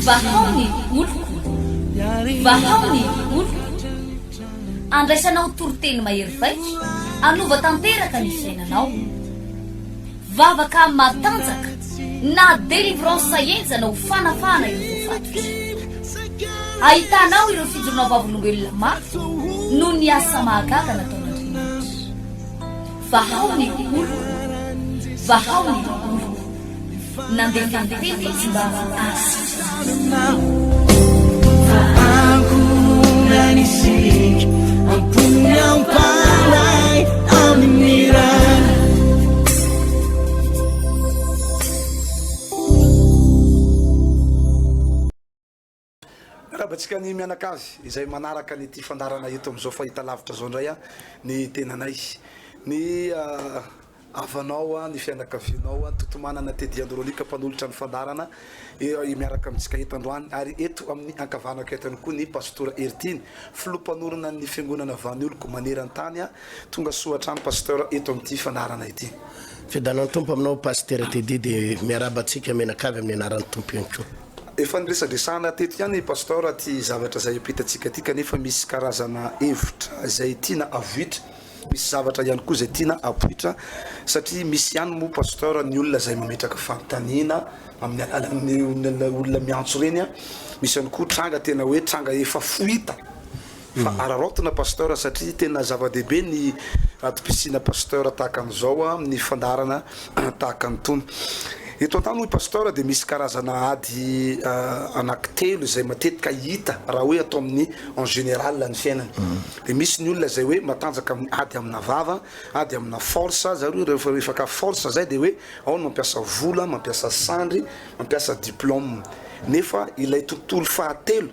vahaony oloko vahaony oloko andraisanao toroteny mahery vaitra anova tanteraka ny fiainanao vavaka matanjaka na délivrance enjana ho fanafana ireo fatotra ahitanao ireo fijorona vavolombelona maro no ny asa mahagaga nataon'Andriamanitra vahaony oloko vahaony oloko nandeha tanteny izy mba asa Nanisik ampunyang palay aminiran rahabatsika ny mianakavy izay manaraka ny ty fandarana eto am'izao fahita lavitra zao ndray ny tenanay ny avanao ny fianakavinao totomanana Tedy Andronika mpanolotra ny fandarana miaraka amitsika eto androany ary eto amin'ny ankavanako etany koa ny pasteur Ertine filompanorona ny fiangonana Vanoloko maneran-tany tonga soatrano pasteur eto amin'ity fandarana ity fidanan'ny tompo aminao pasteur Tedy de miarabatsika mianakavy amin'ny anaran'ny tompo ihany koa efa niresadresana teto ihany pasteur ty zavatra zay apitatsika ty kanefa misy karazana hevitra zay tiana avoitra misy zavatra ihany koa zay tiana apoitra satria misy ihany mo pasteur ny olona zay mametraka fanontaniana amin'ny alalan'ny olona miantso reny misy ihany koa tranga tena hoe tranga efa fohita fa ararotana pasteur satria tena zava-dehibe ny atopisina pasteur tahaka an'izao amin'ny fandarana tahaka an'itony eto antany hoe pasteur de misy karazana ady anankitelo zay matetika hita raha hoe atao amin'ny en général ny fiainany de misy ny olona zay hoe matanjaka ady amina vava ady amina force zareo rehefa ka force zay de hoe ao ny mampiasa vola mampiasa sandry mampiasa diplôme nefa ilay tontolo fahatelo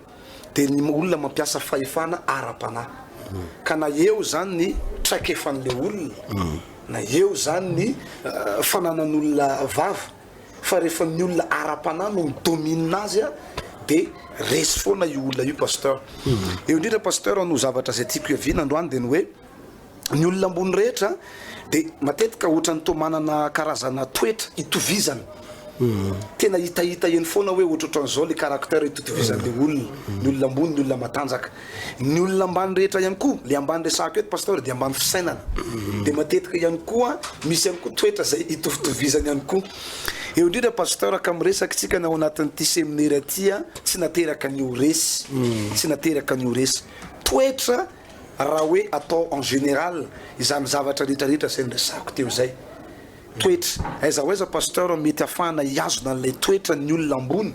de ny olona mampiasa fahefana ara-panahy ka na eo zany ny traikefan'le olona na eo zany ny fananan'olona vava fa rehefa ny olona ara-panahy no midomina azy de resy foana io olona io pasteur eo indrindra pasteur no zavatra zay tiako hiavina androany de ny hoe ny olona ambony rehetra de matetika ohatra ny tomanana karazana toetra itovizana tena hitahita eny foana hoe ohatrohatran'izao le caractère itovizan'le olona ny olona ambony ny olona matanjaka ny olona ambany rehetra ihany koa le ambany resaka eto pasteur de ambany fisainana de matetika ihany koa misy ihany koa toetra zay itovitovizany ihany koa eo indrindra pasteur ka miresaka tsika na ao anatin'ity séminaire aty tsy nateraka ny oresy tsy nateraka ny oresy toetra raha hoe atao en général izany zavatra rehetrarehetra zay nresako teo zay toetra aiza hoaiza pasteur mety afahana hiazona n'lay toetra ny olona ambony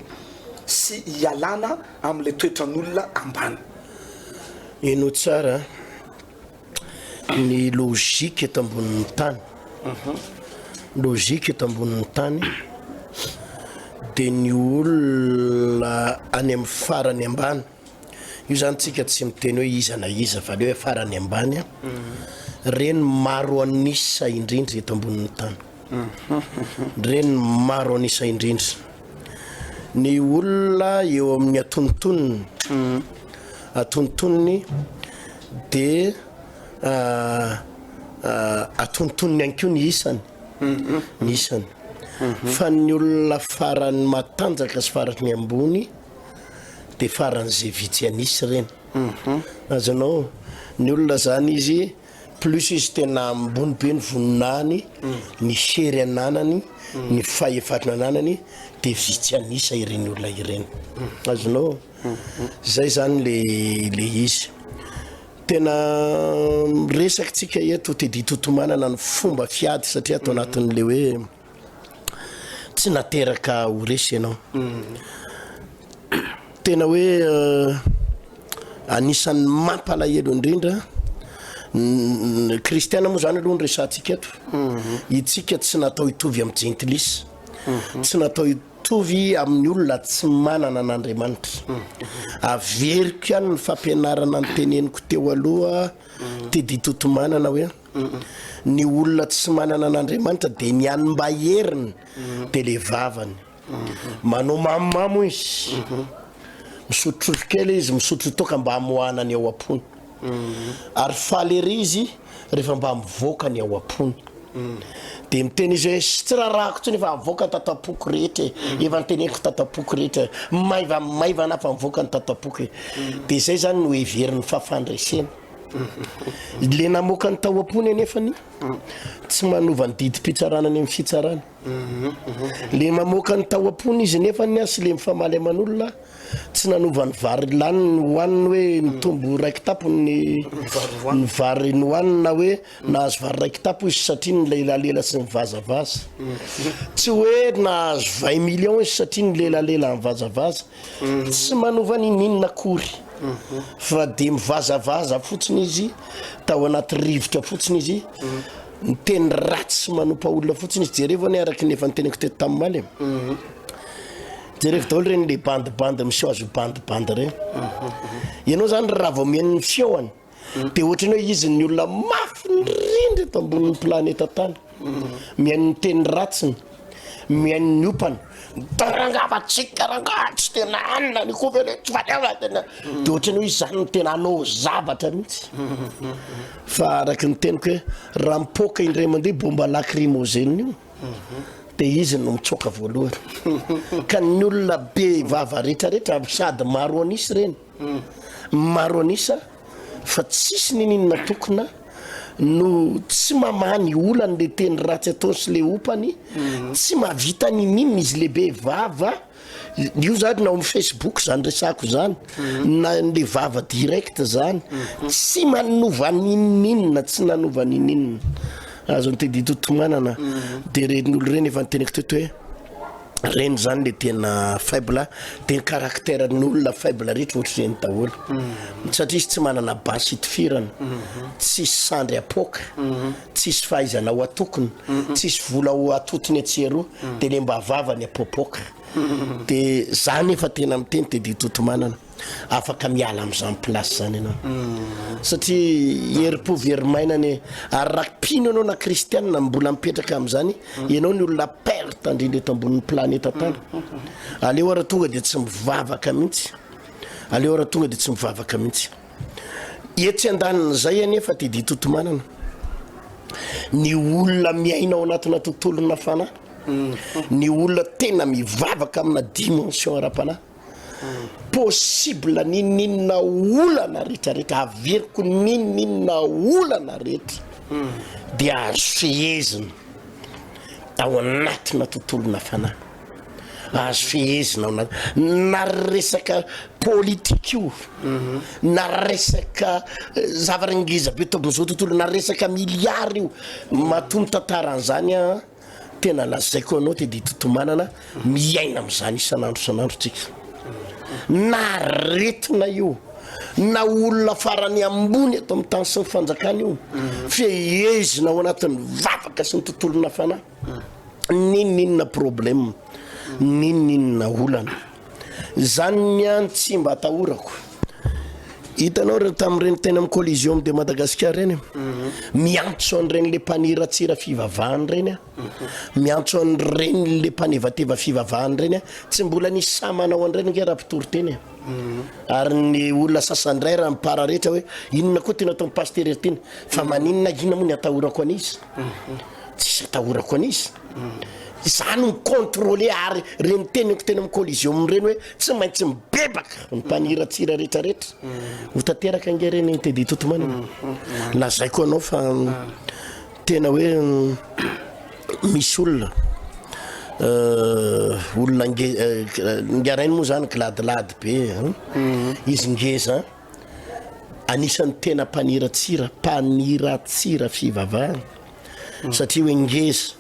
sy hialana amin'lay toetra n'olona ambany ino tsara ny logika eto ambonin'ny tany logika eto ambonin'ny tany de ny olona any amin'ny farany ambany io zany tsika tsy miteny hoe iza na iza fa le hoe farany ambany reny maro anisa indrindra eto ambonin'ny tany reny maro anisa indrindra ny olona eo amin'ny atontonony de atontonony ihany koa ny isany ny isany fa ny olona farany matanjaka sy farany ambony de faran'izay vitsy anisy reny azanao ny olona zany izy plus izy tena ambony be ny voninany ny sery ananany ny fahefatana ananany de vitsy anisa ireny olona ireny azonao zay zany le izy tena resaky tsika eto Tedy totomanana ny fomba fiady satria atao anatin'le hoe tsy nateraka oresy ianao tena hoe anisan'ny mampalahelo indrindra kristiana moa zany aloha ny resantsika eto itsika tsy natao hitovy amin'ny gentilisy tsy natao hitovy amin'ny olona tsy manana an'Andriamanitra averiko ihany ny fampianarana ny teneniko teo aloha Tedy totomanana hoe ny olona tsy manana an'Andriamanitra de ny any mba heriny de le vavany manao mamamo izy misotro kely izy misotro toka mba amoana ny ao am-pony ary faly ery izy rehefa mba mivoaka ny ao am-pony de miteny izy hoe sy tsy raharaha kotsiny efa avoaka ny tatapoky rehetra efa nyteneko tatapoky rehetra maivana fa mivoaka ny tatapoky de zay zany no heverin'ny fahafandresena le namoaka ny tao am-pony anefany tsy manova ny didim-pitsarana ny amin'ny fitsarana le mamoaka ny tao am-pony izy nefany asy le mifamaly aman'olona tsy nanova ny vary laniny hoaniny hoe mitombo raiky tapo ny vary ny hoanina hoe nahazo vary raiky tapo izy satria ny leilalela sy ny vazavaza tsy hoe nahazo 20 millions izy satria ny leilalela ny vazavaza tsy manova ny ninona kory fa de mivazavaza fotsiny izy tao anaty rivotra fotsiny izy ny teny ratsy sy manompa olona fotsiny izy jereo vany araky nefa ny teneko teto tamin'ny maly jereo daholo reny le bandebande miseo azo bandebande reny ianao zany raha vao mihain'ny fiaoany de ohatrany hoe izy ny olona mafy ndrindra eto ambonin'ny planeta tany mihain'ny teny ratsiny mihain'ny opany tarangavatsika rangatsy tena anina ny kovele tsy faleava tena de ohatrany hoe izy zany no tena anao zavatra mihitsy fa araky ny teniko hoe raha mipoka indray mandeha bomba lacrymogène io de izy no mitsoka voalohany ka ny olona be vava rehetrarehetra sady maro anisy reny maro anisa fa tsisy ninina tokona no tsy mamany olany le teny ratsy ataony sy le opany tsy mavita ninina izy lehibe vava io zany na amin'ny Facebook zany resako zany na le vava direct zany tsy manova ninina tsy nanova ninina azo nytedi totomanana de ren'olo reny efa nyteneko teto hoe reny zany le tena faible de ny caractère n'olona faible rehetra ohatry reny daholo satria izy tsy manana basy itifirana tsisy sandry apoka tsisy fahaizana ho atokony tsisy vola ho atotony atsieroa de le mba vavany apopoka de zany efa tena miteny tedi totomanana afaka miala am'izany place zany ianao satria heripovy herimainany arak'pino anao na kristianina mbola mipetraka am'izany ianao ny olona perte indrindra eto ambonin'ny planeta tany aleo ara tonga de tsy mivavaka mihitsy aleo ara tonga de tsy mivavaka mihitsy etsy andanina zay anefa tedi totomanana ny olona miainao anatina tontolona fanahy ny olona tena mivavaka amina dimension ara-panahy possible ninina olana rehetrarehetra averiko ninina olana rehetra de azo fehezina ao anatina tontolona fanahy azo fehezina ao na resaka politika io na resaka zavaringiza be tobin'izao tontolo na resaka miliary io matombo tantaran'izany a tena lazaiko anao tedi totomanana miaina am'izany isan'andro tsika na retina io na olona farany ambony eto amin'ny tany sy ny fanjakana io fehezina ao anatin'ny vavaka sy ny tontolona fanahy ninina problème ninina olana zany any tsy mba atahorako hitanao reny tamin'ireny tena amin'ny collision de Madagascar reny miantso an'ireny le mpaniratsira fivavahany reny miantso an'ireny le mpanevateva fivavahany reny tsy mbola nisy samanao an'ireny nge raha-pitoro teny ary ny olona sasandray raha mipara rehetra hoe inona koa tena atao pastery teny fa maninona ina moa ny atahorako an'izy tsisy atahorako an'izy zany micontrôler ary reny teniko tena amin'ny collision amin'ireny hoe tsy maintsy mibebaka ny mpaniratsira rehetrarehetra ho tanteraka nge reny tedi totomanana lazaiko anao fa tena hoe misy olona olona ngarainy moa zany kiladilady be izy ngeza anisan'ny tena mpaniratsira fivavahana satria hoe ngeza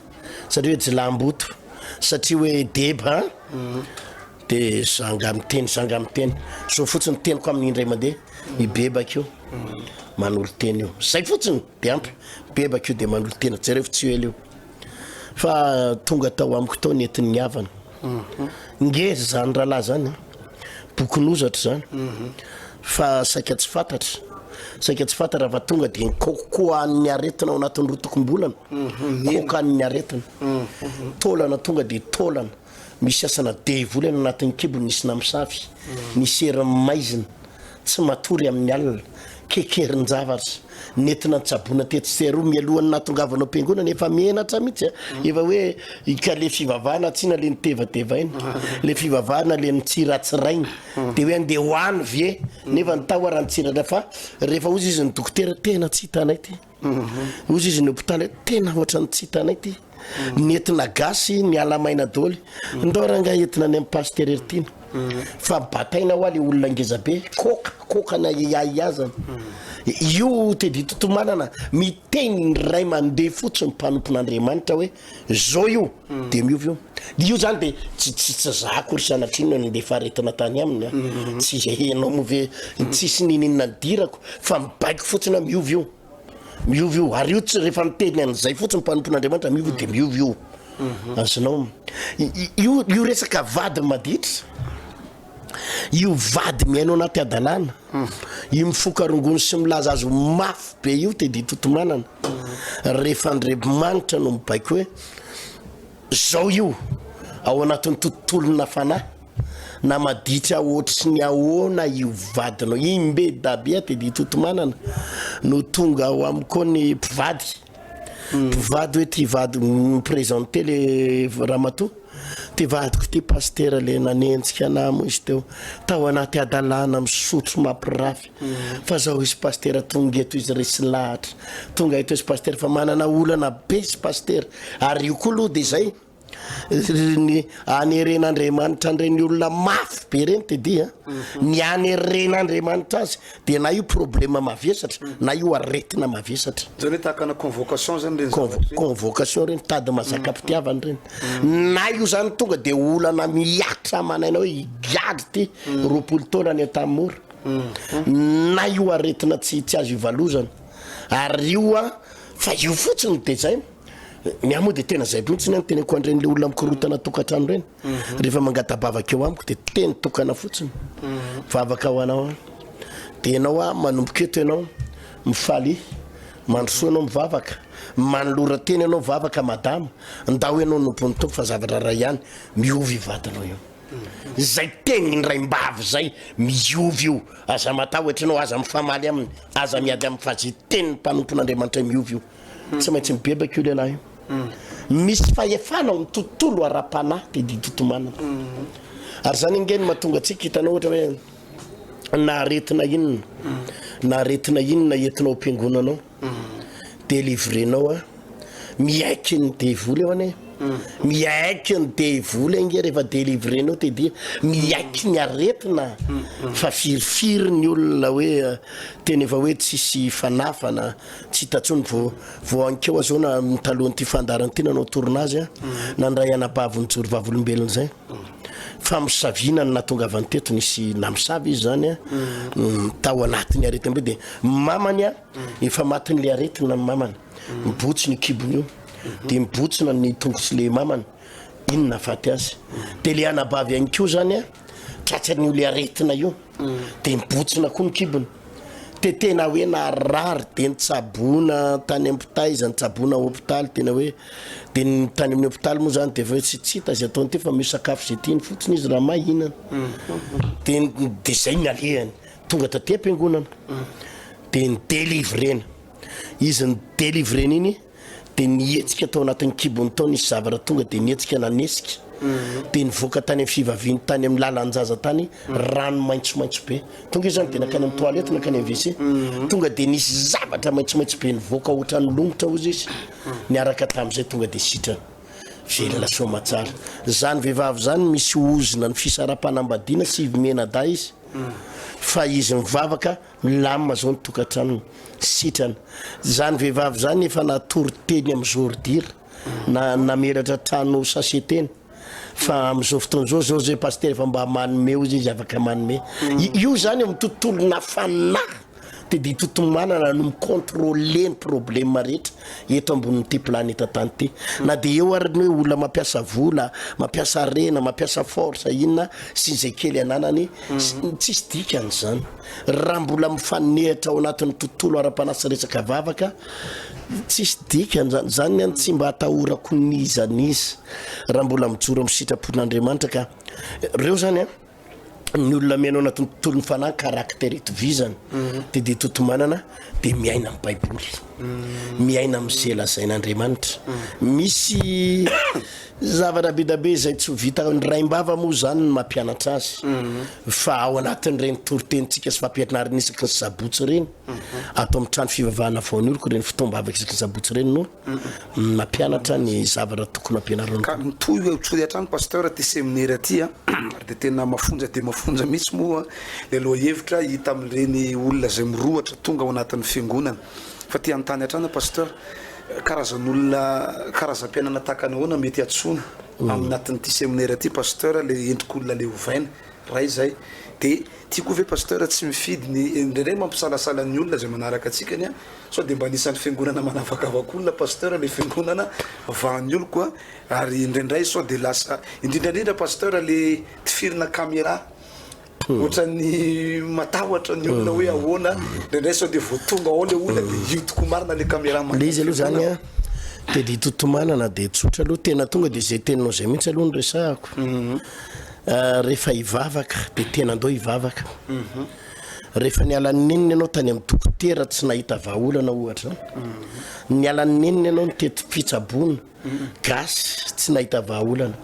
satria hoe jilamboto satria hoe deba de zanga miteny so fotsiny teniko amin'indray mandeha mibebaka io manolo teny io zay fotsiny de ampy bebaka io de manolo teny jereo tsy elo io fa tonga tao amiko tao nentin'ny havana ngeza zany rahalahy zany bokin'ozatra zany fa saika tsy fantatra fa tonga de kokoan'ny aretina ao anatin'ny rotokom-bolana kokoan'ny aretina tolana tonga de tolana misy asana devolana anatin'ny kibony nisy namisafy nisy hery maizina tsy matory amin'ny alina kekerin-javatra nentina nitsabona tetsyro mialohany natongavanao am-piangonana efa mienatra mihitsy efa hoe ka le fivavahana tsiana le nitevadeva iny le fivavahana le nitsiratsirainy de hoe andeha hoany vie nefa nytao raha nitsiratra fa rehefa ozy izy ny dokotera tena tsy hitanay ty ozy izy ny hôpitaly tena ohatra ny tsy hitanay ty nentina gasy ny alamaina doly ndao raha nga entina any amin'ny paster eritiana fa bataina ho a le olona ngezabe koka na iaiazana io tedi totomanana miteny ny ray mandeha fotsiny mpanompon'Andriamanitra hoe zao io de miovy io zany de tsy zako ry sanatrino ndefa aretina tany aminy tsy henao move tsisy ninina dirako fa mibaiko fotsiny miovy io ary io tsy rehefa miteny an'izay fotsiny mpanompon'Andriamanitra miovy de miovy io azonao io resaka vady maditra io vady miainao anaty adalana io mifokarongony sy milaza azo mafy be io tedi totomanana rehefa Andriamanitra no mibaiko hoe zao io ao anatin'ny tontolona fanahy na maditra ohatra sy ny ahoana io vadinao imbe dabia tedi totomanana no tonga ao amiko ny mpivady hoe ty vady miprésente le ramatoa ty vadiko ty paster le nanentsika anamo izy teo tao anaty adalana misotro mampirafy fa zao izy paster tonga eto izy resy lahatra tonga eto izy paster fa manana olana be izy paster ary io koa aloha de zay ny aneren'Andriamanitra andreny olona mafy be reny tedia ny aneren'Andriamanitra azy de na io problema mavesatra na io aretina mavesatra zany tahakana convocation zany convocation reny tady mazaka mpitiavany reny na io zany tonga de olana miatra manaina hoe igady ty roapolo taona ny tamora na io aretina tsy azo ivalozana ary io fa io fotsiny de zay miamo de tena zay mihitsy ny teny ko andreny le olona mikorotana tokatrano reny rehefa mangatabavaka eo amiko de teny tokana fotsiny vavaka ho anao de anao manomboka eto ianao mifaly mandrosoa anao mivavaka manolora teny anao vavaka madama ndao ianao nompony tompo fa zavatra ray ihany miovy vadinao io zay teny ny ray mbavy zay miovy io aza matao ohatranao aza mifamaly aminy aza miady amin'ny fazy teny mpanompon'Andriamanitra miovy io tsy maintsy mibebaka io lehilahy misy fahefanao ny tontolo ara-panahy tedi totomanana ary zany ingeny mahatonga atsika hitanao ohatra hoe naretina inona entinao am-piangonanao delivrenao miaiky ny devoly eo ane miaiky ny devoly inge rehefa delivrenao tedia miaiky ny aretina fa firifiry ny olona hoe teny efa hoe tsisy fanafana tsy hitatsony vo ankeo azao na mitalohan'ny ty fandaranty nanao tournazy nandray anabavy nyjory vavolombelona zay fa misavina ny natonga avany teto nisy namisavy izy zany tao anatiny aretina be de mamany efa matiny le aretina mamany mibotsy ny kibony io de mibotsina ny tongotsy le mamany inona faty azy de le anabavy any keo zany tratrany io le aretina io de mibotsina koa ny kibony de tena hoe narary de nitsabona tany ampitay izy nitsabona hôpitaly tena hoe de ny tany amin'ny hôpitaly moa zany de hoe tsy hita azy ataony ty fa misy sakafo zay tiany fotsiny izy raha mahinana de zay ny alehany tonga taty am-piangonana de ny delivrena izy ny delivrena iny de nietsika tao anatin'ny kibony tao nisy zavatra tonga de nietsika nanesika de nivoaka tany amin'ny fivaviny tany amin'ny lalanjaza tany rano maitsomaitso be tonga izy zany de nakany amin'ny toalety nakany amin'ny WC tonga de nisy zavatra maitsomaitso be nivoaka ohatra ny longotra ozy izy niaraka tamin'izay tonga de sitrany velona soa matsara zany vehivavy zany misy ozina ny fisara-panambadiana sy ivymena-da izy fa izy mivavaka milamina zao ny tokantranony sitrana zany vehivavy zany efa natory teny amin'ny zordira na nameratra trano sacheteny fa am'izao fotoana zao zay paster efa mba manome izy afaka manome io zany amin'ny tontolona fanahy tedi totomanana no micontrôler ny problème rehetra eto ambonin'ity planeta tany ty na de eo ary ny hoe olona mampiasa vola mampiasa rena mampiasa force inona sy zay kely ananany tsisy dikany zany raha mbola mifanehitra ao anatin'ny tontolo ara-panasy resaka vavaka tsisy dikany zany tsy mba atahorako nizaniza raha mbola mijoro amin'ny sitrapon'Andriamanitra ka reo zany ny olona miainao anatin'ny tontolo ny fanahy caractère itovizany de totomanana de miaina amin'ny baiboly miaina amin'izay lazain'Andriamanitra misy zavatra be zay tsy ho vita ny raim-bava moa zany ny mampianatra azy fa ao anatin'ireny torotenitsika sy fampianarana isaky ny sabotsy reny atao amin'ny trano fivavahana vaony oloko reny fitombavaka isaky ny sabotsy reny no mampianatra ny zavatra tokony ampianarana ka mitoy hoe tsody atrano pasteur ty séminaire aty ary de tena mafonja mihitsy moa le loha hevitra hita amin'ireny olona zay mirohatra tonga ao anatin'ny fiangonana fa ty antany atrano pasteur karazan'olona karazam-pianana tahaka ny ahoana mety atsona aminatin'ity séminaire aty pasteur le endrik'olona le ovaina ray zay de tiako ve pasteur tsy mifidy ny ndrendray mampisalasala ny olona zay manaraka atsikany so de mba nisan'ny fiangonana manavakavak'olona pasteur le fiangonana vahan'ny olo koa ary ndrendray so de lasa indrindrandrindra pasteur le tifirina caméra ohatrany matahotra ny olona hoe ahoana ndrendray so de voatonga ao le olona de iotiko marina le caméra le izy aloha zany a de ditotomanana de tsotra aloha tena tonga de zay teninao zay mihitsy aloha ny resahako rehefa hivavaka de tena andao hivavaka rehefa nialan'ny neniny ianao tany amin'ny dokotera tsy nahita vahaolana ohatra ny alan'ny neniny ianao ny tety pitsabony gasy tsy nahita vahaolana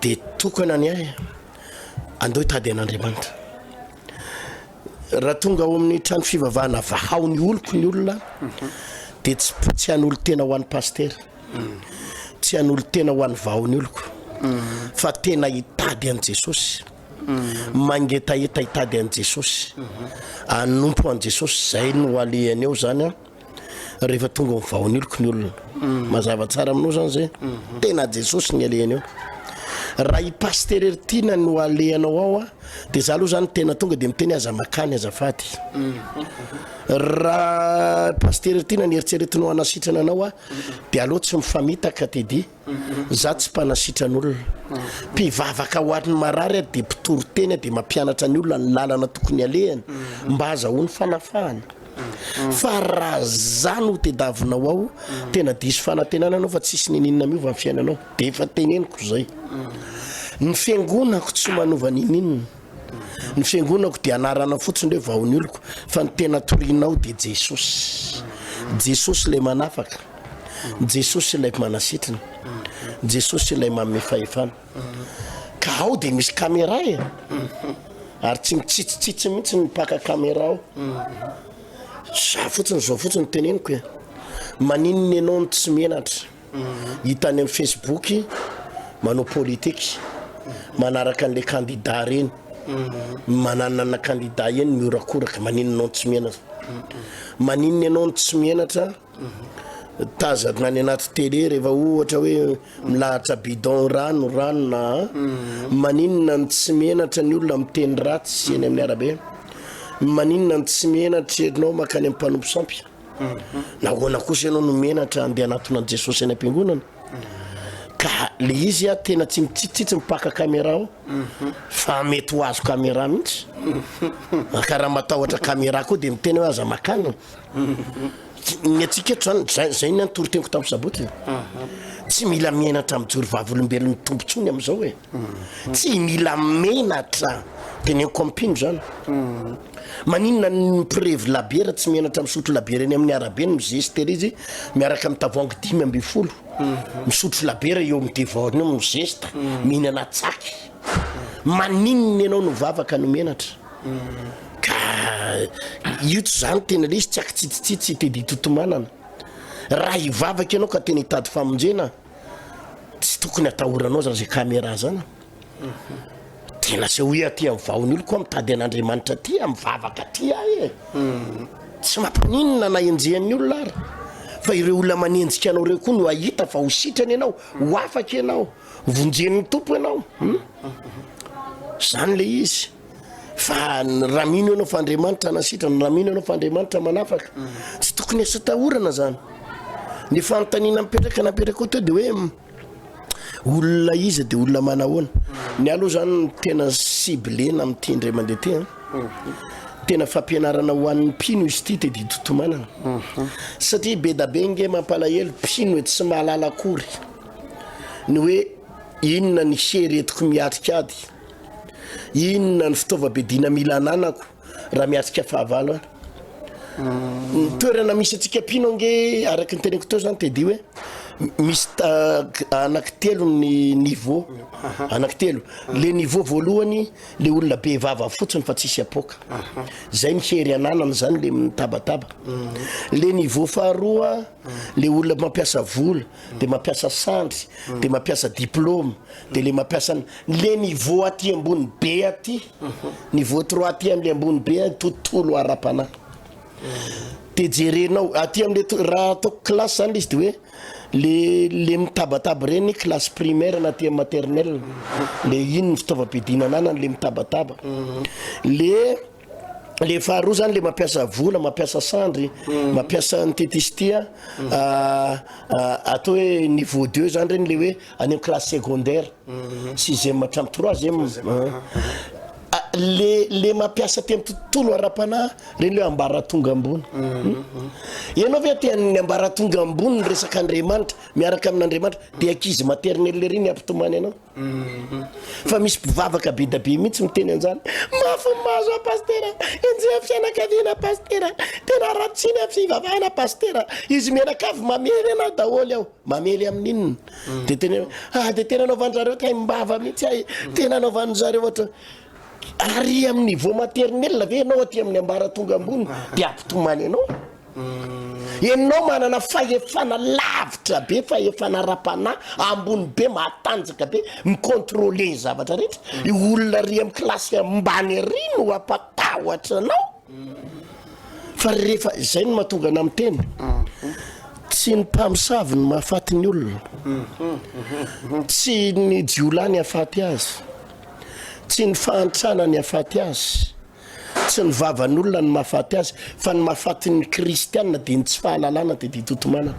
de tokana ny ahy andao hitady an'Andriamanitra raha tonga ao amin'ny trano fivavahana vahao ny oloko ny olona de tsy han'olo tena ho an'ny paster tsy han'olo tena ho an'ny vahao ny oloko fa tena hitady an' Jesosy mangetaheta hitady an' Jesosy anompo an' Jesosy zay no alehany eo zany a rehefa tonga ny vahao ny oloko ny olona mazava tsara aminao zany zay tena Jesosy ny alehany eo raha i paster tina no alehanao ao a de za aloha zany tena tonga de miteny aza makany azafady raha paster tina ny eritseretinao anasitrana anao a de aloha tsy mifamitaka tedy za tsy mpanasitran'olona mpivavaka ho an'ny marary a de mpitoro teny de mampianatra ny olona ny lalana tokony alehany mba azahoany fanafahana fa raha zany ho tedavinao ao tena diso fanantenana anao fa tsisy nininona miova amin'ny fiainanao de efa teneniko zay ny fiangonako tsy manova nininona ny fiangonako de anarana fotsiny hoe vahony oloko fa ny tena torinao de Jesosy le manafaka Jesosy ilay manasitrana Jesosy ilay manome fahefana ka ao de misy caméra ary tsy mitsitsitsitsy mihitsy ny mpaka caméra ao za fotsiny zao fotsiny teneniko maninona ianao ny tsy menatra hitany amin'ny Facebook manao politika manaraka an'le candidat reny mananana candidat eny miorakoraka maninona tsy menatra maninona ianao ny tsy menatra tazana any anaty télé rehefa ohatra hoe milahatra bidon rano na maninona ny tsy menatra ny olona miteny ratsy eny amin'ny arabe maninona ny tsy menatra ianao makany amin'ny mpanompo sampy na hoana kosa ianao no menatra andeha anatona an' Jesosy any am-piangonana ka le izy a tena tsy mitsitsitsitsy mipaka caméra ao fa mety ho azo caméra mihitsy karaha matahotra caméra koa de miteny hoe aza makany ny atsika eto zay ny antoroteniko tamin'ny saboty tsy mila menatra mijoro vavolombelon'ny tompontsony am'izao tsy mila menatra teneniko ampino zany maninona ny preuve labiera tsy menatra misotro labiera eny amin'ny arabe ny mizestere izy miaraka amin'ny tavoangy 5 misotro labiera eo amin'ny devaony eo mizesta mihinana tsaky maninona ianao no vavaka no menatra ka io tsy zany tena le izy tsy akitsitsitsitsy tedy totomanana raha hivavaka ianao ka tena hitady famonjena tsy tokony atahoranao zany zay caméra zany tena se hoe aty amin'ny vahony olo koa mitady an'Andriamanitra aty mivavaka aty ahy tsy mampaninona na enjehan'ny olona ary fa ireo olona manenjika anao reo koa no ahita fa ho sitrany ianao ho afaka ianao vonjen'ny tompo ianao zany le izy fa raha mino ianao fa Andriamanitra nasitrany raha mino ianao fa Andriamanitra manafaka tsy tokony asatahorana zany ny fanontaniana napetraka koa de hoe olona izy de olona manahoana ny aloha zany tena siblena amin'ity indray mandeha ty tena fampianarana ho an'ny mpino izy ty de totomanana satria be da be nge mampalahelo mpino e tsy mahalala akory ny hoe inona ny seretiko miatrikady inona ny fitaovam-bedina mila ananako raha miatrika fahavalo toerana misy atsika pino nge araky ny teneko teo zany tedi hoe misy anankitelo ny niveau anankitelo le niveau voalohany le olona be vava fotsiny fa tsisy apoka zay mihery ananana zany le mitabataba le niveau faharoa le olona mampiasa vola de mampiasa sandry de mampiasa diplôme de le mampiasa le niveau aty ambony be aty niveau 3 aty amle ambony be tontolo arapana te jerenao aty amle raha ataoko classe zany izy de hoe le mitabataba reny classe primaire na aty maternelle le ino fitaovam-bedina ananany le mitabataba le faharoa zany le mampiasa vola mampiasa sandry mampiasa nytetistia atao hoe niveau 2 zany reny le hoe any classe secondaire 6e hatramy 3e le mampiasa ty amin'ny tontolo ara-panahy reny le ambaratonga ambony ianao ve tiany ambaratonga ambony ny resaka Andriamanitra miaraka amin'Andriamanitra de ankizy maternelle reny ampitomany anao fa misy mpivavaka be da be mihitsy miteny anjany mahazo pastera enjea fianakaviana pastera tena ratsiny fivavahana pastera izy mianakavy mamely anao daholo aho mamely amin'inona de tena de tena anaovan'zareo tay mbava mihitsy ay tena anaovan'zareo ohatra ary amin'ny niveau maternelle ve anao aty amin'ny ambaratonga ambony de ampitomany anao ianao manana fahefana lavitra be fahefana ara-panahy ambony be matanjaka be micontrôler zavatra rehetra i olona ry amin'ny klasy ambany ary no apatahotra anao fa rehefa zay no mahatonga ana amin'ny teny tsy ny mpamosavy no mahafaty ny olona tsy ny jiolany afaty azy tsy ny fahantrana ny afaty azy tsy ny vavan'olona ny mahafaty azy fa ny mahafaty ny kristianina de ny tsy fahalalana de ditotomana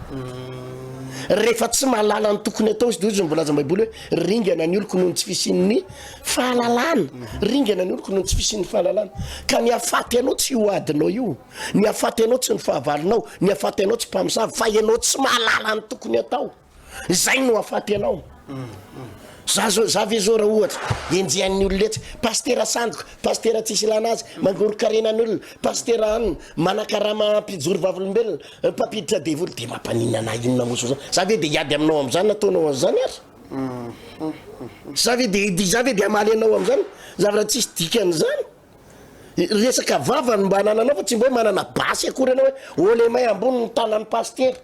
rehefa tsy mahalala ny tokony atao izy de mbola aza baiboly hoe ringana ny oloko noho ny tsy fisin'ny fahalalana ringana ny oloko noho ny tsy fisin'ny fahalalana ka ny afaty anao tsy hoadinao io ny afaty anao tsy ny fahavalonao ny afaty anao tsy mpamosavy fa ianao tsy mahalala ny tokony atao zay no afaty anao zavy zao raha ohatra enjean'ny olona etsy pastera sandoko pastera tsisy lanazy mangorokarenan'olona pastera anina manakarama mpijoro vavolombelona mpapiditra devoly de mampanina na inona moso zany zavy de hiady aminao am'zany nataonao an'zany ary zavy de amaly anao am'zany zavatra tsisy dikan'zany resaka vavany mba anananao fa tsy mba hoe manana basy akory anao hoe olemay ambony ny tanan'ny pastera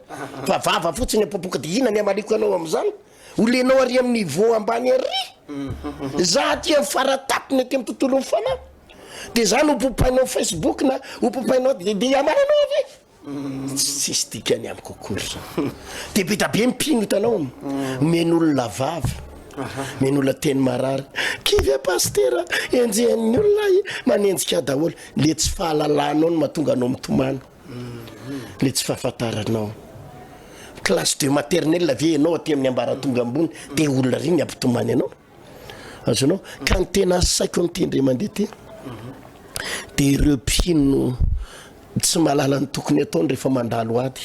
fa vava fotsiny apopoka de ina ny amaliko anao am'zany olenao ary amin'ny niveau ambany ary za aty amin'ny faratapiny aty amin'ny tontolo mifanahy de zany opopainao Facebook na opopainao de amaranao ave tsisy dikany amiko akory zany de be da be mipino hitanao men'olona vava men'olona teny marary kivy pastera enjehan'ny olona manenjika daholo le tsy fahalalanao no mahatonga anao mitomany le tsy fahafantaranao classe de maternelle ve anao aty amin'ny ambaratonga ambony de olona riny ampitomany anao azonao ka ny tena saiko am'tendre mandeha ty de ireo mpino tsy mahalala ny tokony ataony rehefa mandalo ady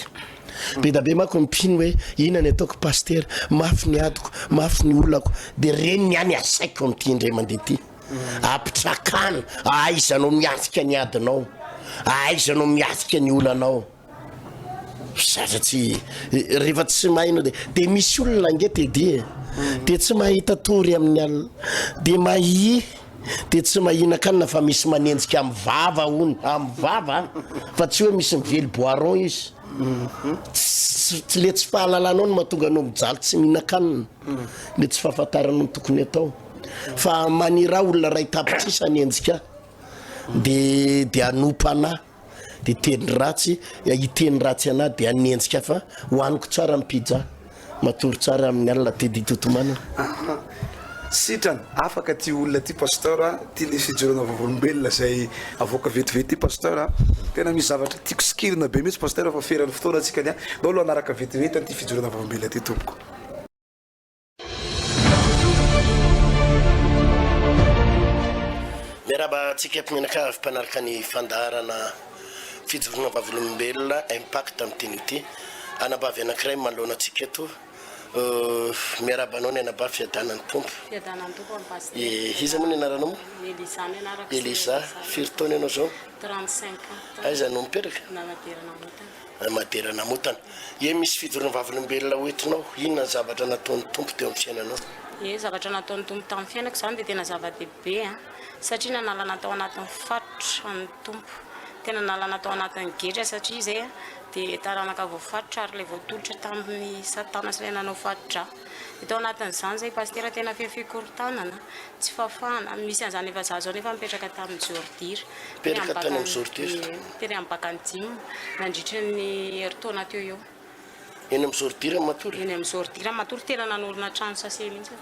be da be mako mipino hoe ina ny ataoko pastera mafy ny adiko mafy ny olako de reny ny any asaiko am'tendre mandeha ty apitrakana aizanao miatika ny adinao aizanao miatika ny olanao satria rehefa tsy mahino de misy olona nge tedi de tsy mahita tory amin'ny alina de mahi de tsy mahina kanina fa misy manenjika amin'ny vava hony amin'ny vava fa tsy hoe misy mively boiron izy tsy le tsy fahalalanao no mahatonga anao mijaly tsy mihina kanina le tsy fahafantaranao ny tokony atao fa manira olona ray tapitsisa anenjika de anompanahy de teny ratsy iteny ratsy ana de anenjika fa hoaniko tsara mipija matory tsara amin'ny alina tedi totomana sitrany afaka ty olona ty pasteur ty le fijorana vavolombelona zay avoaka vetivety ty pasteur tena misy zavatra tiako sikirina be mihitsy pasteur fa ferany fotoana atsika ny dao aloha anaraka vetivety ty fijorana vavolombelona ty tompoko miaraba atsika mpimenaka avy mpanaraka ny fandaharana fijorona vavolombelona impact amin'ny teny ity anabavy anankiray manoloana atsika eto miarabanao ny anaba fiadanany tompo fiadanany tompo amin'ny pasteur iza moa ny anaranao moa Elisa menaraka Elisa firy taona ianao zao 35 ans aiza no mipetraka na maderana motana maderana motana ie misy fidorona vavolombelona hoentinao inona ny zavatra nataon'ny tompo teo amin'ny fiainanao zavatra nataon'ny tompo tamin'ny fiainako zany dia tena zava-dehibe satria nanala natao anatin'ny fatotra ny tompo tena nala natao anatin'ny gedra satria zay dia taranaka voafatotra ary ilay voatolotra tamin'ny satana sy ilay nanao fatotra tao anatin'izany zay pasteur tena fikorontanana tsy fafana misy an'izany efa zazo nefa mipetraka tamin'ny Jordira Mipetraka tany amin'ny Jordira tena amin'ny Bakany nandritra ny heritaona teo eo eny amin'ny Jordira matory eny amin'ny Jordira matory tena nanorona trano sase mihitsy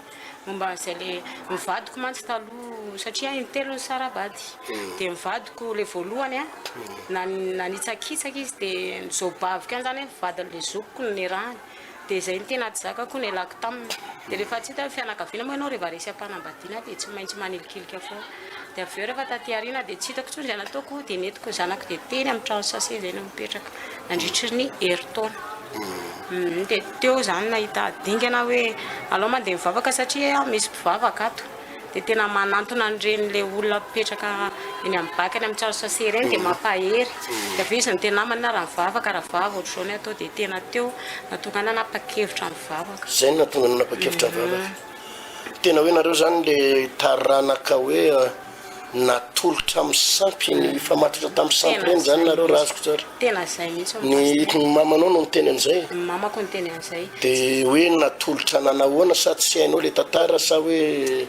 momba zay le mivadiko mantsy taloha satria intelo ny sarabady dia mivadiko le voalohany nanitsakitsaka izy dia zobavika zany mivadin'le zokoko ny rany dia zay ny tena tsy zakako ny alako taminy dia rehefa tsy hita fianakaviana moa ianao rehefa resy ampanambadiana dia tsy maintsy manilikilika foa dia avy eo rehefa taty aoriana dia tsy hitako tsony zay nataoko dia netiko zanako dia teny amin'ny trano sase zay no mipetraka nandritry ny heritaona dia teo zany nahita dingana hoe alao mandeha mivavaka satria misy mpivavaka ato dia tena manantona an'ireny le olona mipetraka eny amin'ny bakany amin'ny trano sase ireny dia mampahery dia avy izy ny tena namana raha mivavaka raha vava ohatr'izao ny atao dia tena teo natonga nanapa-kevitra mivavaka zay no natonga nanapa-kevitra mivavaka tena hoe nareo zany le taranaka hoe natolotra amin'ny sampy ny famatotra tamin'ny sampy reny zany nareo raha azoko tsara tena zay mihitsy ny mamanao no niteny an'izay mamako ny teny an'izay dia hoe natolotra nanahoana sa tsy hainao le tantara sa hoe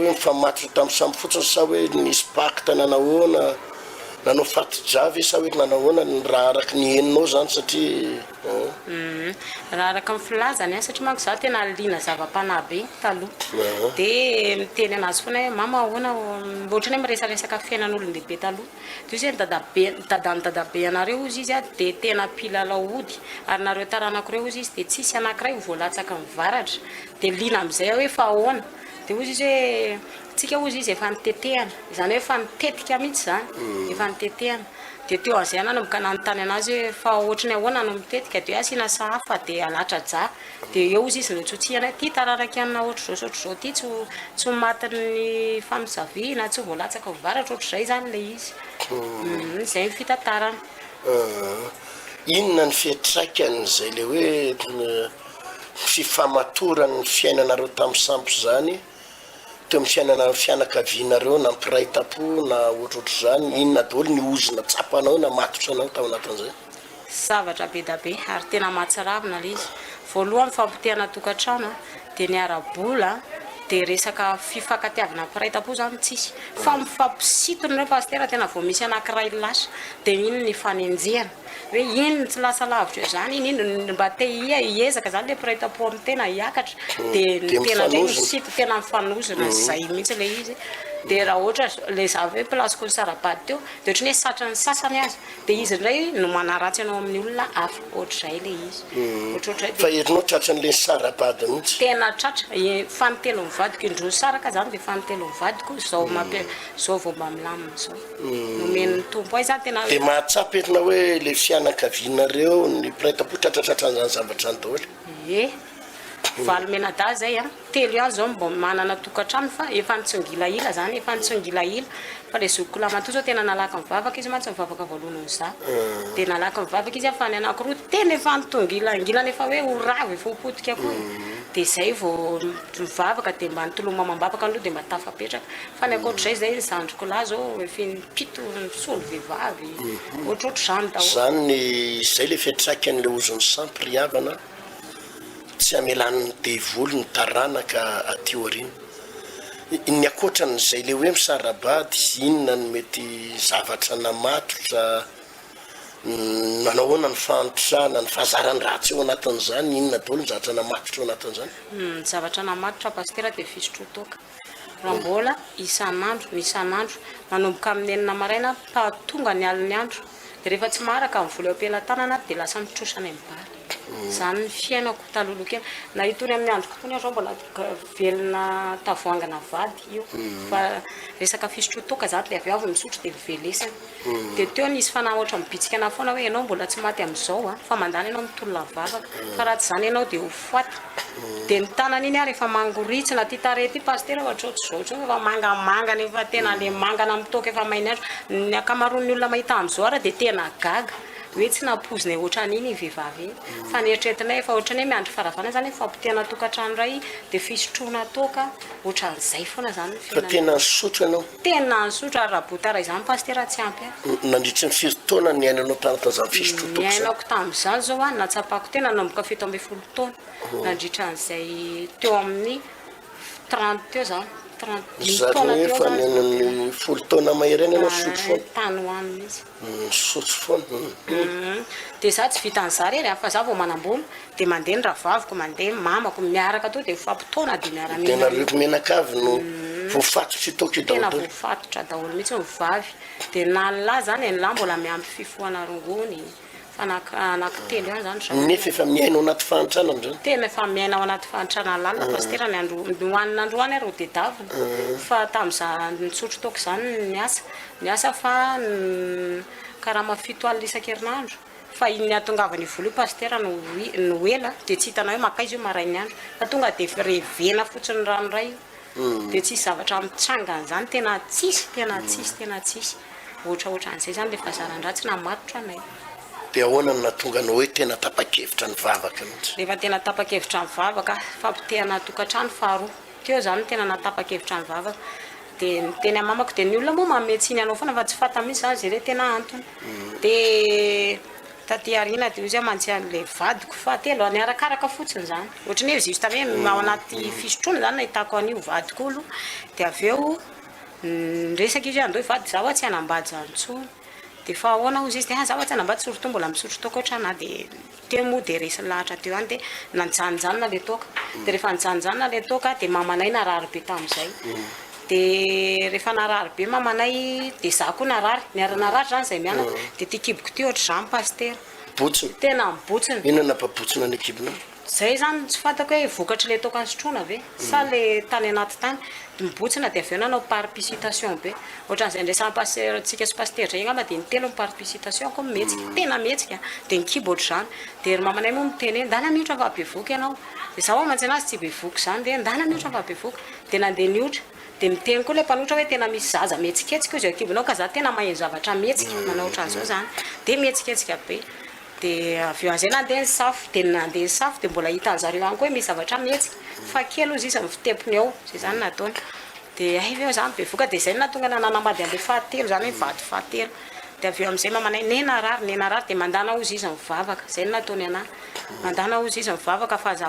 mifamatotra tamin'ny sampy fotsiny sa hoe nisy pacte nanahoana nanao faty-javy sa hoe nanahoana raha araka ny heninao zany satria raha araka ny filazany satria manko za tena liana zava-panahy be taloha dia miteny anazy foana hoe mama ahoana ohatrany hoe miresaresaka fiainan'olon-dehibe taloha dia izy hoe dadabe anareo izy izy dia tena mpilalao ody ary nareo taranako reo izy izy dia tsisy anankiray ho voalatsaka mivaratra dia liana amin'izay hoe fa ahoana dia ozy izy hoe tsika ozy izy efa nitetehana izany hoe efa nitetika mihitsy zany efa nitetehana dia teo an'izay nanomboka nanontany anazy hoe fa ohatrany ahoana no mitetika dia asiana sahafa dia alatra ja dia eo izy izy notsotihana ty tararaka anina ohatr'izao ty tsy matin'ny famisaviana tsy voalatsaka mivaratra ohatr'izay zany le izy zay ny fitantarana inona ny fiatraikan'izay le hoe fifamatorany fiainanareo tamin'ny sampy zany teo amin'ny fiainana fianakavianareo na mpiray tapo na ohatrohatr' zany inona daholo ny ozona tsapanao na matotra anao tao anatin'izay zavatra be da be ary tena mahatsiravina le izy voalohany fampitehana tokantrano dia ny arabola dia resaka fifankatiavana mpiray tapo zany tsisy fa mifampisitony reo pasteur tena vao misy anankiray lasa dia ino ny fanenjehana hoe ino tsy lasa lavitra zany ino mba te hiezaka zany le mpiray tapo amin'ny tena hiakatra dia tena ndray misito tena mifanozona zay mihitsy le izy dia raha ohatra le zavy hoe plasiko ny sarabady teo dia ohatrany hoe satra ny sasany azy dia izy indray no manaratsy anao amin'ny olona hafa ohatr'izay le izy fa herinao tratran'le sarabady mihitsy tena tratra fanitelo mivadiko indro saraka zany dia fanitelo mivadiko zao zao vao mba milamina zao nomen'ny tompo ay zany tena dia mahatsapetona hoe le fianakavianareo ny mpiray tapo tratratratran'izany zavatra any daholo valomena da zay telo ihany zao mba manana tokantrano fa efa nitsongilaila zany efa nitsongilaila fa le zokola matoa zao tena nalaka mivavaka izy mantsy mivavaka voalohany za dia nalaka mivavaka izy fa ny anankiroa tena efa nitongilangilana efa hoe ho ravo efa hopotika koa dia zay vao mivavaka dia mba nitoloma mambavaka aloha dia mba tafapetraka fa ny akoatr'izay zay ny zandriko lahy zao efa nipito nisolo vehivavy ohatrohatr' zany daholo zany zay le fiatraikan'le ozony sampy riavana tsy amelan'ny devolo ny taranaka aty aoriana ny akoatran'izay le hoe misarabady inona ny mety zavatra namatotra nanahoana ny fantotrana ny fahazarany ratsy eo anatin'izany inona daholo ny zavatra namatotra eo anatin'izany zavatra namatotra pasteur dia fisotro toka raha mbola isan'andro manomboka amin'ny enina maraina mpatonga ny aliny andro dia rehefa tsy maharaka amin'ny vola eo am-pelantanana dia lasa mitrosana amin'ny bary zany fiainako talolo kely na itony amin'ny androko tony zao mbola velona tavoangana vady io fa resaka fisotro toka zany le avy avy misotro de velesana de teo nisy fanahy ohatra mibitsika ana foana hoe ianao mbola tsy maty amin'izao fa mandany ianao mitolona vavaka fa raha tsy zany ianao de ho foaty de ny tanany iny rehefa mangoritsina ty tarety pasteur ohatrohatr'izao fa mangamanga nefa tena le mangana mitoka efa mainy andro ny akamaroan'ny olona mahita amin'izao ara de tena gaga hoe tsy nampozina ohatran'iny vehivavy iny fa nieritreretinay efa ohatran'ny hoe miandry faravana zany efa ampitiana tokantrano ray de fisotroana toka ohatran'izay foana zany fa tena sotro ianao tena sotro ary raha botara izany pasteur tsy ampy nandritry ny firy-taona ny ainanao tazany fisotro toka niainako tamin'izany zao a natsapako tena nanomboka 17 taona nandritran'izay teo amin'ny 30 teo zany 30 zany hoe fa niainan'ny 10 taona mahery ianao sotro foana tany hoany mihitsy sotro foana de za tsy vitan'izary ery fa za vao manambola de mandeha ny ravaviko mandeha mamako miaraka to de fampitaona de miara-mina tena reko menakavy no voafatotra toka io tena daholo voafatotra daholo mihitsy mivavy de na lahy zany anylahy mbola miampy fifohana rongony fa anankitelo ihany zany sa nefa efa miainao anaty fahantrana am'zany tena efa miaina ao anaty fahantrana lalina pasteur ny hoanina androany ary de davina fa tam'za nitsotro toka zany ny asa fa karaha mafito alina isan-kerinandro fa iny atongavany vola io pasteur no ela de tsy hitanao hoe makaizy io marainy andro fa tonga de revena fotsiny ranoray de tsisy zavatra mitsangana zany tena tsisy ohatraohatran'izay zany le fahazaran-dratsy namatotra anay de ahoana no natonga anao hoe tena tapa-kevitra ny vavaka mihitsy rehefa tena tapa-kevitra ny vavaka fampitehana tokantrano faharoa teo zany tena natapa-kevitra ny vavaka de teny mamako de ny olona moa mametsiny anao foana fa tsy fata mihitsy zany zay re tena antony de taty arina de izy mantsy an'le vadiko fahatelo any arakaraka fotsiny zany ohatrany hoe juste hoe ao anaty fisotroana zany nahitako an'io vadik'olo de aveo resaka izy andao vady zaho tsy anambady zany intsony de fa ahoana ozy izy de zaho tsy anambady soroto mbola misotro toka ohatrana de teo moa de resy lahatra teo any de nanjanjanona le toka de rehefa nijanjanona le toka de mamanay narary be tam'izay de rehefa narary be mamanay de za koa narary niara-narary zany zay miana de ty kiboko ty ohatra zany pasteur botsiny tena mibotsiny ina nampabotsina ny ekibinao zay zany tsy fatako hoe vokatry le toka sotroana ve sa le tany anaty tany mibotsina de aveo nanao parpicitation be ohatran'izay ndresana pasteur tsika sy pasteur zay ngamba de nitelo ny parpicitation ko mihetsika tena mihetsika de nikibo ohatra zany de ry mamanay moa miteny hoe ndana miotra fa bevoky ianao de za ho mantsy anazy tsy bevoky zany de ndana miotra fa bevoky de nandeha niotra de miteny koa le mpanotra hoe tena misy zaza mihetsiketsika izy akibinao ka za tena maheno zavatra mihetsika manao ohatran'izao zany de mihetsiketsika be de aveo an'izay nandeha ny safo de nandeha ny safo de mbola hitan'zareo any koa hoe misy zavatra mihetsika fa kely ozy izy amin'ny fitepony ao zay zany nataony de aveo zany bevoka de zay natonga nanamady an'le fahatelo zany hoe vady fahatelo de aveo amin'izay mamanay nenarary de mandana ozy izy mivavaka zay no nataony anahy mandana ozy izy mivavaka fa aza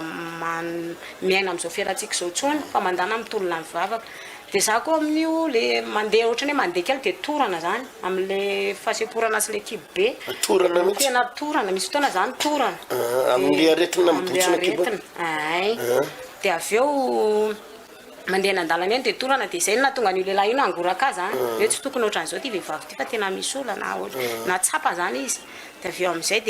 miaina am'izao fiarantsika zao tsony fa mandana mitolona mivavaka de za koa amin'io le mandeha ohatrany hoe mandeha kely de torana zany amin'le faseporana sy le kibo be torana mihitsy tena torana misy fotoana zany torana amin'le aretina mibotsina kibo ay de aveo mandeha nandalana eny de torana de zay natonga an'io lehilahy io nangoraka zany hoe tsy tokony ohatran'izao ty vehivavy ty fa tena misy olana na tsapa zany izy de aveo amin'izay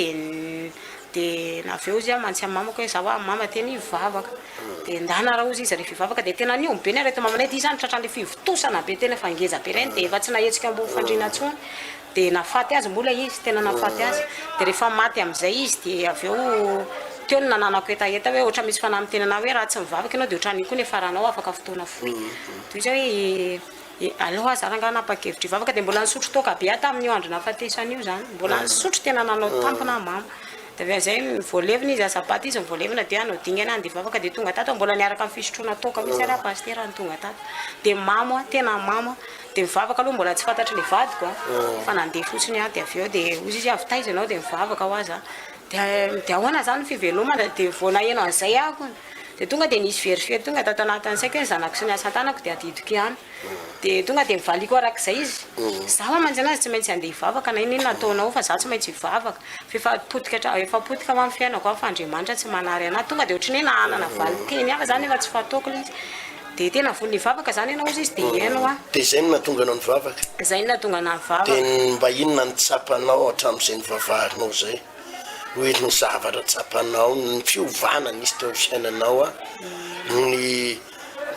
de naveo izy mantsy amin'ny mamako hoe za hoa mama teny ivavaka de ndana raha ozy izy rehefa ivavaka de tena nio be ny arety mamanay ty zany tratran'le fivotosana be tena efa ngeza be reny de efa tsy nahetsika ambony fandrina tsony de nafaty azy mbola izy tena nafaty azy de rehefa maty amin'izay izy de aveo teo ny nananako etaeta hoe ohatra misy fanahy mitenana hoe raha tsy mivavaka ianao de ohatran'iny koa nefaranao afaka fotoana foy toy izay hoe aloha aza ranga napa-kevitra ivavaka de mbola nisotro toka be tamin'io andro nafatesan'io zany mbola nisotro tena nanao tampona mama de aveo zay voalevina izy asabaty izy voalevina de anao dingana any de vavaka de tonga tato mbola niaraka amin'ny fisotroana toka misy ara pasteur ny tonga tato de mamo tena mamo de mivavaka aloha mbola tsy fantatry le vadiko fa nandeha fotsiny a de aveo de ozy izy avy taiza ianao de mivavaka ho aza de ahoana zany fivelomana de voanahenao an'izay ako de tonga de nisy verifier tonga tato anatin'ny saiko hoe zanako sy ny asa-tanako de adidiko ihany de tonga de mivaliko arak'izay izy zaho amantsy anazy tsy maintsy andeha hivavaka na inona ataonao fa za tsy maintsy hivavaka fa efa potika amin'ny fiainako a fa Andriamanitra tsy manary anahy tonga de ohatrany hoe nahanana valiteny afa zany efa tsy fatoko le izy de tena volo nivavaka zany ianao izy de hainao a de zay no natonga anao nivavaka zay no natonga anah nivavaka de mba inona ny tsapanao hatramin'izay nivavahanao zay hoe ny zavatra tsapanao ny fiovana nisy teo fiainanao a ny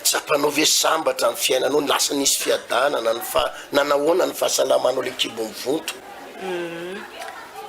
tsapanao ve sambatra ny fiainanao ny lasa nisy fiadanana nanahoana ny fahasalamanao le kibo mivonto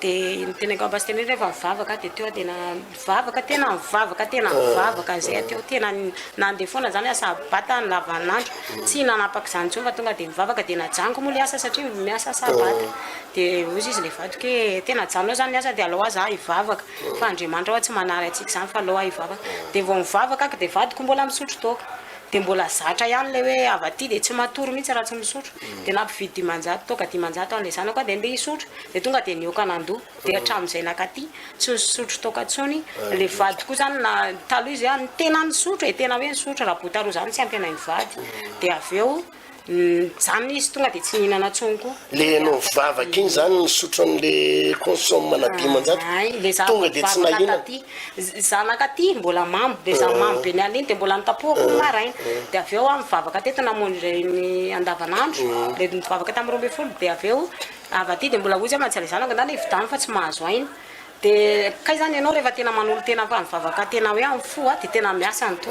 de tenenko ambasteny rehefa mivavaka de teo tena mivavaka tena mivavaka zay teo tena nandeha foana zany asa bata ny lavanandro tsy nanapaka zany tsony fa tonga de mivavaka de najango moa le asa satria miasa sabata de ozy izy le vadoke tena janonao zany asa de aloha za hivavaka fa Andriamanitra oa tsy manary atsika zany fa aloha hivavaka de vao mivavaka ak de vadiko mbola misotro toka de mbola zatra ihany le hoe avaty de tsy matory mihitsy raha tsy misotro de nampividy dimanjato toka dimanjato an'le zanako de andeha hisotro de tonga de nioka nandoha de hatramin'izay nakaty tsy nisotro toka tsony le vady koa zany na taloha izy a ny tena nisotro e tena hoe nisotro raha botaroa zany tsy ampena hivady de aveo zany izy tonga de tsy nihinana tsony koa le no vavaka iny zany nisotro an'le consomme na dimanjato tonga de tsy nahina zanakaty mbola mambo de za mambo be niala iny de mbola nitapoako maraina de aveo a mivavaka teto namonjy reny andavanandro le mivavaka tamin'ny 12 de aveo avaty de mbola ozy mantsy le zanako ndany ividany fa tsy mahazo aina de kay zany ianao rehefa tena manolo tena fa mivavaka tena hoe amin'ny fo a de tena miasa ny to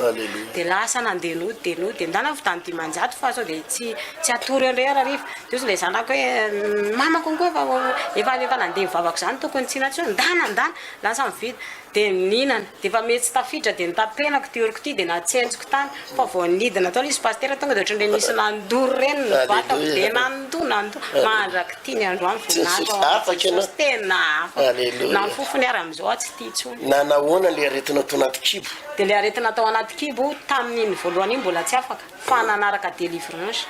de lasa nandeno de ndana vidany dimanjato fa sao de tsy atory andre rarifa de ozy le zanako hoe mama konko efa nandeha mivavaka zany tokony tsy natsy ndana lasa mividy de ninana de efa mety tsy tafidra de nitapenako tioriko ty de natsenjiko tany fa vao nidina atao izy pastera tonga de ohatran'le nisy nandory reny ny vatako de nandoa mahandraky ty ny androany voninandro tena afa fofony ary am'izao tsy tia tsony nanahoana le aretina atao anaty kibo de le aretina atao anaty kibo tamin'iny voalohany iny mbola tsy afaka fa nanaraka délivrance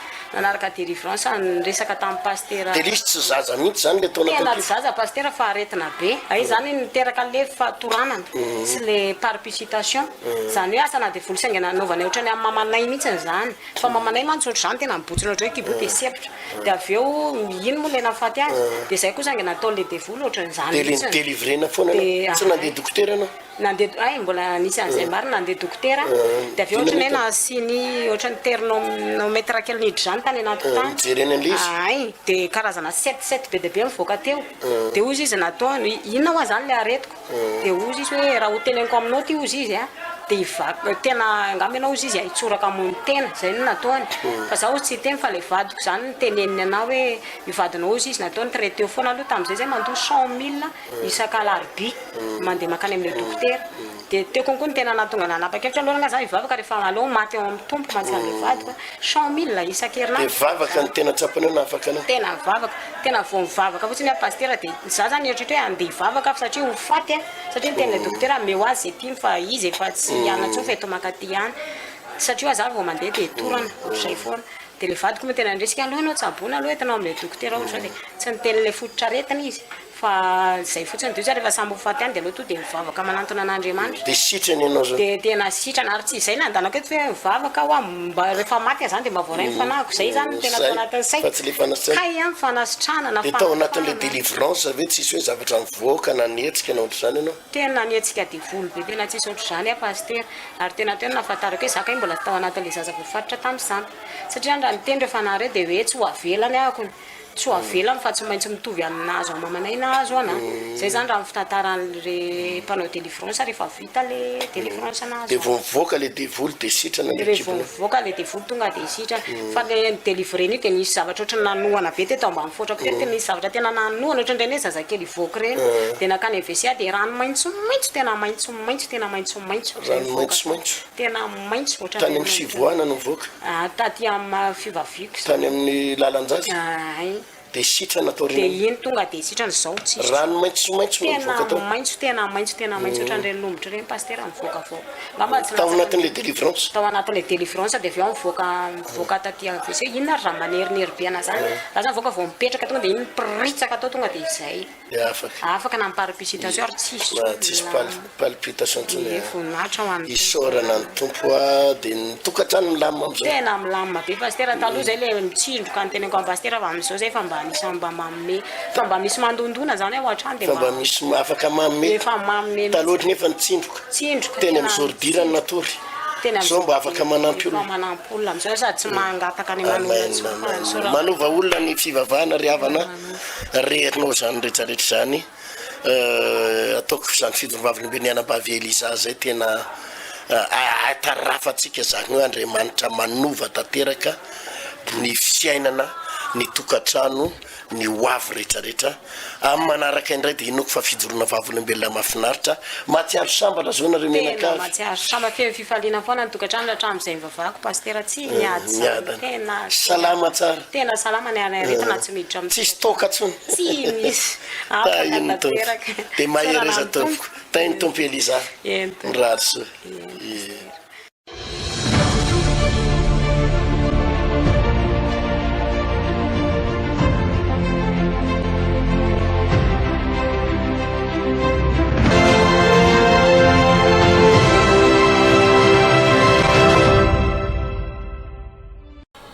ny resaka tamin'ny pastera de lisy tsy zaza mihitsy zany le atao anaty tena tsy zaza pastera fa aretina be ay zany niteraka le fatoranana sy le parpucitation zany hoe asana de volo sainga nanaovana ohatrany amin'ny mamanay mihitsy zany fa mamanay mantsotro zany tena mibotsina ohatry hoe kibo de sepitra de aveo ino moa le nafaty azy de zay koa sainga natao le devolo ohatran'izany de le délivrena foana tsy nandeha dokotera anao nandeha ay mbola nisy an'izay marina nandeha dokotera de aveo ohatrany hoe nasiny ohatran'ny termométre kely niditra zany tany anaty tany jereny an'le izy ay de karazana 7 be de be mivoaka teo de ozy izy natao inona hoa zany le aretiko de ozy izy hoe raha ho teneniko aminao ty ozy izy a de tena angamba ianao izy izy hitsoraka amony tena zay no nataony fa zaho tsy teny fa le vadiko zany teneniny anao hoe ivadinao izy izy nataony traité eo foana aloha tamin'izay zay mandoa 100 000 isakalarby mandeha makany amin'le dokotera de teo konko ny tena natonga nanapa-kevitra aloha za ivavaka rehefa aloha maty ao amin'ny tompo mantsy an'le vadiko 100 000 isan-kerinandro de vavaka ny tena tsapanao na afaka anao tena mivavaka tena vao mivavaka fotsiny a pastera de za zany eritretra hoe andeha hivavaka fa satria ho faty a satria ny tena dokotera meo azy zay tiny fa izy efa tsy anatsony fa eto makaty ihany satria za vao mandeha de torana ohatrizay foana de le vadiko moa tena andresika aloha anao tsabona aloha etanao amin'le dokotera ohatra de tsy niteny le fototra aretina izy fa zay fotsiny de rehefa samby hofaty any de aloha to de mivavaka manantona an'Andriamanitra de sitrany ianao zao de tena sitrana ary tsy izay nandanako eto hoe mivavaka hoa mba rehefa maty zany de mba voaray mifanahako zay zany tena tao anatin'ny say fa tsy le fanasitrana kay a fanasitrana na de tao anatin'le délivrance ave tsisy hoe zavatra mivoaka na nietsika na ohatra zany ianao tena nietsika divolo be tena tsisy ohatra zany a pastera ary tena tena nafatarako hoe zaka iny mbola tao anatin'le zaza voafaritra tamin'ny sampa satria raha nitendry efa nare de hoe tsy ho avelany ahako tsy ho avelany fa tsy maintsy mitovy aminazy ao mamanay na azo ana zay zany raha mifitantaran'le mpanao délivrance rehefa vita le délivrance anazy de vao mivoaka le devolo de sitrana le rehefa mivoaka le devolo tonga de sitrana fa le délivreny de nisy zavatra ohatra nanoana be teto ambany fotrako teto nisy zavatra tena nanoana ohatra ndreny hoe zazakely ivoaka reny de nakany VCA de rano maitso tena maitso tena maitso rano maitso tena maitso ohatra tany amin'ny fivoana no mivoaka taty amin'ny fivaviko tany amin'ny lalanjazy ay de sitrana atao de reny iny tonga de sitrana zao tsy rano maitso mivoaka tao tena maitso ohatran'ireny lomotra reny pastera mivoaka fao ngamba tsy tao anatin'le délivrance tao anatin'le délivrance de aveo mivoaka taty amin'ny VC iny ary raha manerineri be ana zany raha zany mivoaka vao mipetraka tonga de iny piritsaka tao tonga de izay de afaka na parpucitation ary tsisy palpitation tsony voninahitra ho an'ny isorana ny tompo a de nitokatrano milamina am'izao tena milamina be pastera taloha zay le mitsindroka ny teneniko amin'ny pastera fa amin'izao zay fa mba mba misy mandondona zany ao atrany de fa mba misy afaka mamme efa mamme talohatry nefa nitsindroka teny amin'ny zordirany natory zao mba afaka manampy olona am'izao sady tsy mangataka any manona manova olona ny fivavahana ry havana rehetinao zany rehetrarehetra zany ataoko zany fidorovavolombe ny anabavy Eliza zay tena atarafatsika zany hoe Andriamanitra manova tanteraka ny fiainana ny tokatrano ny hoavy rehetrarehetra amin'ny manaraka indray dia inoko fa fijorona vavolombelona mahafinaritra Matsiaro Samba lazao nareo menakavy Matsiaro Samba feo fifaliana foana ny tokatrano hatram'izay mivavahako pasteur tsy miady tena salama tsara tena salama ny aretina tsy miditra amin'ny tsisy toka tsony tsy misy dia mahereza tompoko tainy tompo Eliza raso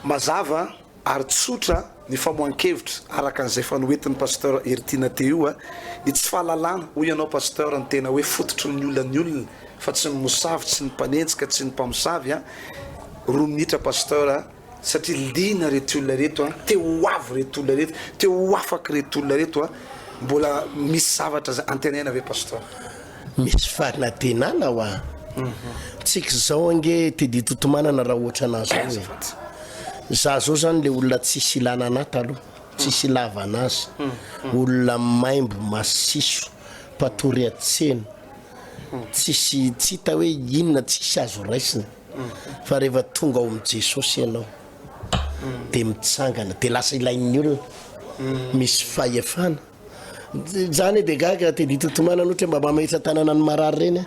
mazava ary tsotra ny famohan-kevitra araka an'izay fanoentin'ny pasteur Eritina teo io ny tsy fahalalana hoy ianao pasteur ny tena hoe fototry ny olona ny olona fa tsy ny mosavy tsy ny mpanenjika tsy ny mpamosavy roa minitra pasteur satria lina reto olona reto teo hoavy reto olona reto teo ho afaky reto olona reto mbola misy zavatra zay antenaina ave pasteur misy fanantenana ho tsika zao ange tedi totomanana raha ohatra anazy za zao zany le olona tsisy ilana anaty aloha tsisy ilava anazy olona maimbo masiso patory atsena tsisy tsy hita hoe inona tsisy azo raisina fa rehefa tonga ao amin'i Jesosy ianao dia mitsangana dia lasa ilain'ny olona misy fahefana zany dia gaga tedi totomana ohatra mba mahita tanana ny marary reny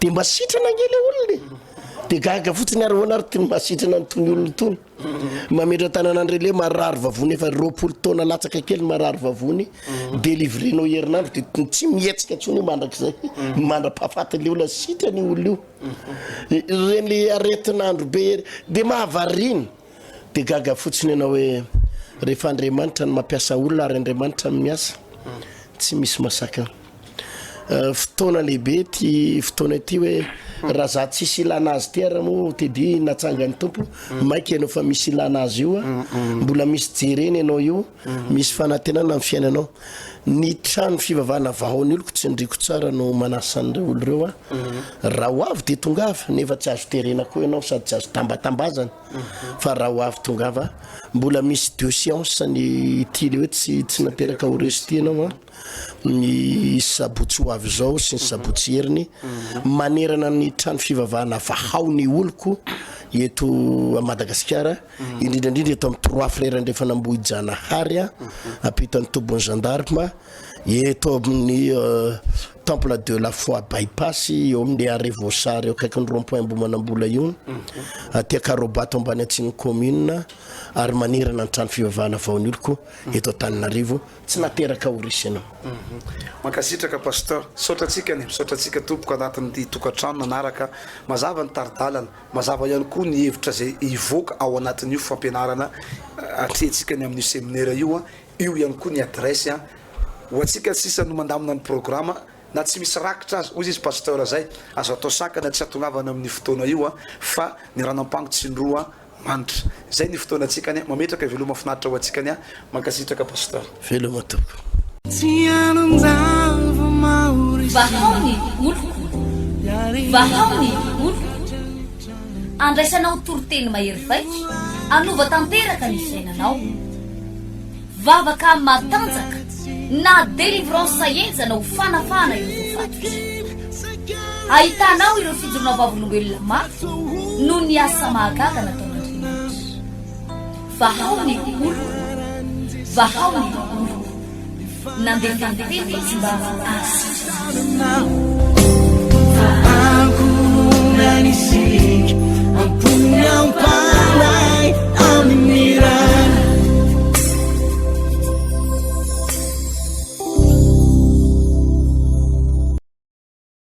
dia mba sitrana angely olona dia gaga fotsiny ary hoana ary tony masitrana ny tony olona tony mametra tanana andrele marary vavony efa 20 taona latsaka kely marary vavony delivrenao herinandro dia tsy mihetsika tsony mandrakizay mandra-pahafatyle olona sitrany olo io reny aretinandro be dia mahavariny dia gaga fotsiny ianao hoe rehefa Andriamanitra ny mampiasa olona ary Andriamanitra ny miasa tsy misy masaka fotoana lehibe ty fotoana ty hoe raha za tsisy ilana azy ty ara moa tedi natsangany tompo maiky ianao fa misy ilana azy io mbola misy jereny ianao io misy fanantenana amin'ny fiainanao ny trano fivavahana vahony oloko tsy ndriko tsara no manasan'ireo olo reo raha ho avy dia tongava nefa tsy azo terena koa ianao sady tsy azo tambatambazana fa raha ho avy tongava mbola misy 2 séances ny tyle hoe tsy nateraka ho resty ianao ny sabotsy ho avy zao sy ny sabotsy heriny manerana ny trano fivavahana vahaony oloko eto a Madagasikara indrindrandrindra eto amin'ny 3 frères ndefa nambohijanahary apitany tobony gendarme eto amin'ny temple de la foi bypass eo amin'ny Arevosary eo akaiky ny rond-point Ambomanambola io aty Karobato ambany Antsiny commune ary manerana ny trano fivavahana vahaony oloko eto Antananarivo tsy nateraka horisy ianao mankasitraka pasteur saotratsika tompoko anatin'ny tokatrano nanaraka mazava ny taridalana mazava ihany koa ny hevitra zay ivoaka ao anatin'io fampianarana atrehtsika ny amin'ny séminaire io ihany koa ny adresse ho atsika sisa no mandamina ny programme na tsy misy rakitra azy ozy izy pasteur zay azo atao sakana tsy atongavana amin'ny fotoana io fa ny ranam-pango tsindroa manitra zay ny fotoana atsikany mametraka veloma finaritra ho atsikany mankasitraka pasteur veloma tompo vahaony oloko vahaony oloko andraisanao toroteny mahery vaika anova tanteraka ny fiainanao vavaka matanjaka na délivrance saenjana ho fanafana ireo voafatotra ahitanao ireo fijorona vavolombelona mafy no ny asa mahagaga nataon'Andriamanitra vahaony oloko vahaony oloko nandeha tantely izy mba asitrana